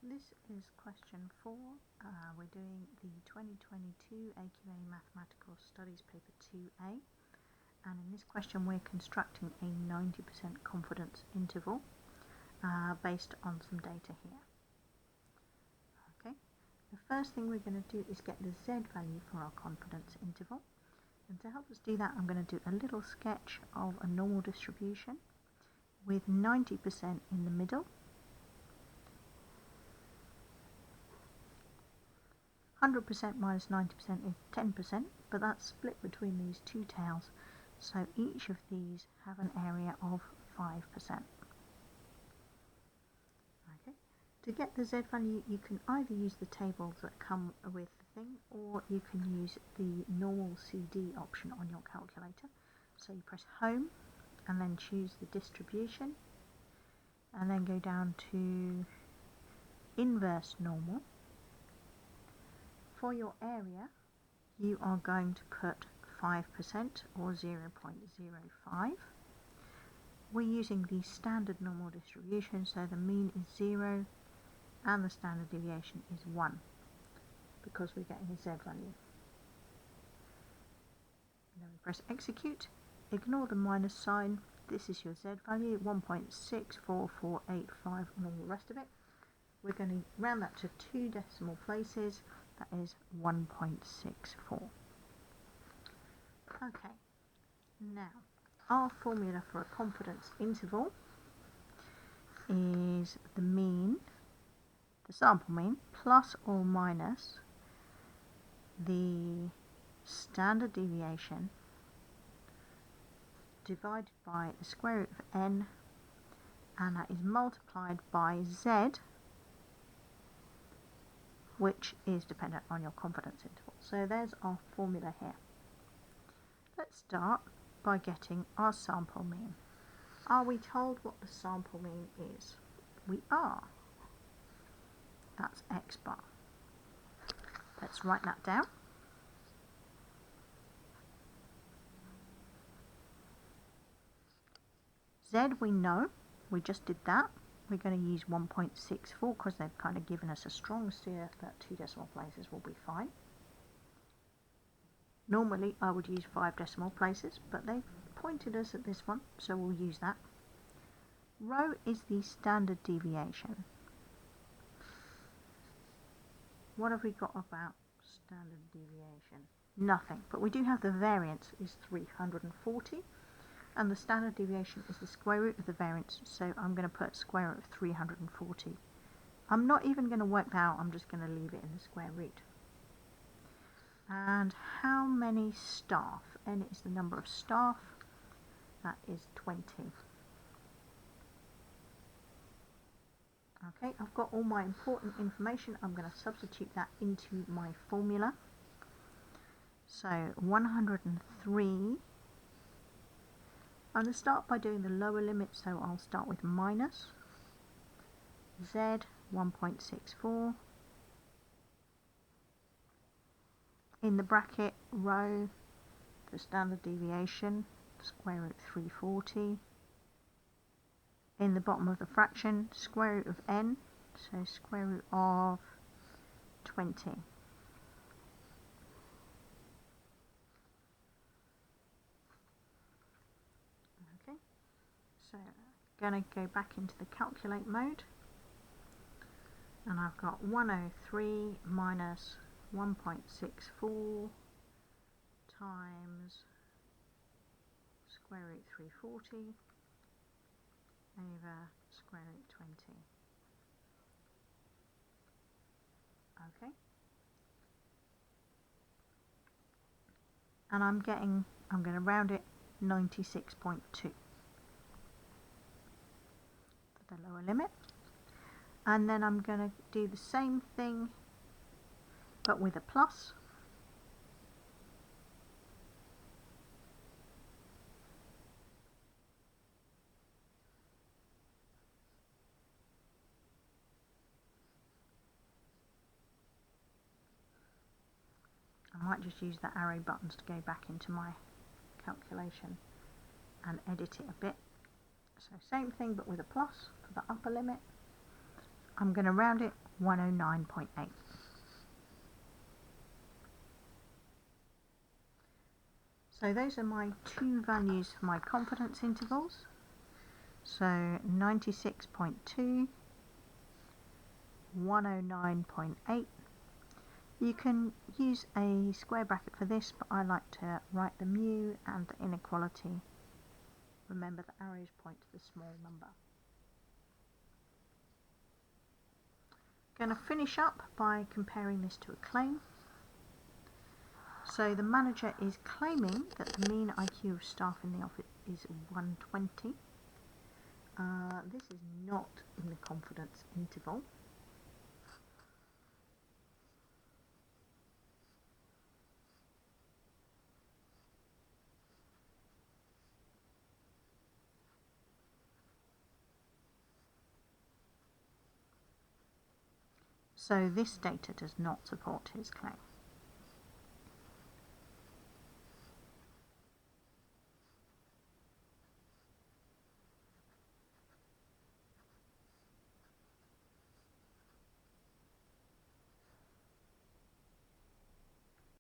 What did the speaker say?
This is question 4. We're doing the 2022 AQA Mathematical Studies paper 2A, and in this question we're constructing a 90% confidence interval based on some data here. Okay, the first thing we're going to do is get the Z value for our confidence interval, and to help us do that I'm going to do a little sketch of a normal distribution with 90% in the middle, 100% minus 90% is 10%, but that's split between these two tails, so each of these have an area of 5%. Okay. To get the Z value, you can either use the tables that come with the thing, or you can use the normal CD option on your calculator. So you press Home, and then choose the distribution, and then go down to Inverse Normal. For your area, you are going to put 5% or 0.05. We're using the standard normal distribution, so the mean is 0 and the standard deviation is 1 because we're getting a Z value. And then we press execute, ignore the minus sign, this is your Z value, 1.64485 and all the rest of it. We're going to round that to 2 decimal places. That is 1.64. Okay, now our formula for a confidence interval is the mean, the sample mean, plus or minus the standard deviation divided by the square root of n, and that is multiplied by z, which is dependent on your confidence interval. So there's our formula here. Let's start by getting our sample mean. Are we told what the sample mean is? We are. That's x bar. Let's write that down. Z we know, we just did that. We're going to use 1.64 because they've kind of given us a strong steer that 2 decimal places will be fine. Normally I would use 5 decimal places, but they've pointed us at this one, so we'll use that. Rho is the standard deviation. What have we got about standard deviation? Nothing, but we do have the variance is 340. And the standard deviation is the square root of the variance, so I'm going to put square root of 340. I'm not even going to work that out, I'm just going to leave it in the square root. And how many staff? N is the number of staff, that is 20. Okay, I've got all my important information, I'm going to substitute that into my formula. So 103. I'm going to start by doing the lower limit, so I'll start with minus z 1.64, in the bracket rho, the standard deviation, square root 340, in the bottom of the fraction, square root of n, so square root of 20. So I'm going to go back into the calculate mode, and I've got 103 minus 1.64 times square root 340 over square root 20. Okay. And I'm going to round it 96.2. The lower limit, and then I'm going to do the same thing but with a plus, I might just use the arrow buttons to go back into my calculation and edit it a bit. So same thing but with a plus for the upper limit. I'm going to round it 109.8. So those are my two values for my confidence intervals. So 96.2, 109.8. You can use a square bracket for this, but I like to write the mu and the inequality. Remember, the arrows point to the small number. Going to finish up by comparing this to a claim. So the manager is claiming that the mean IQ of staff in the office is 120. This is not in the confidence interval. So this data does not support his claim.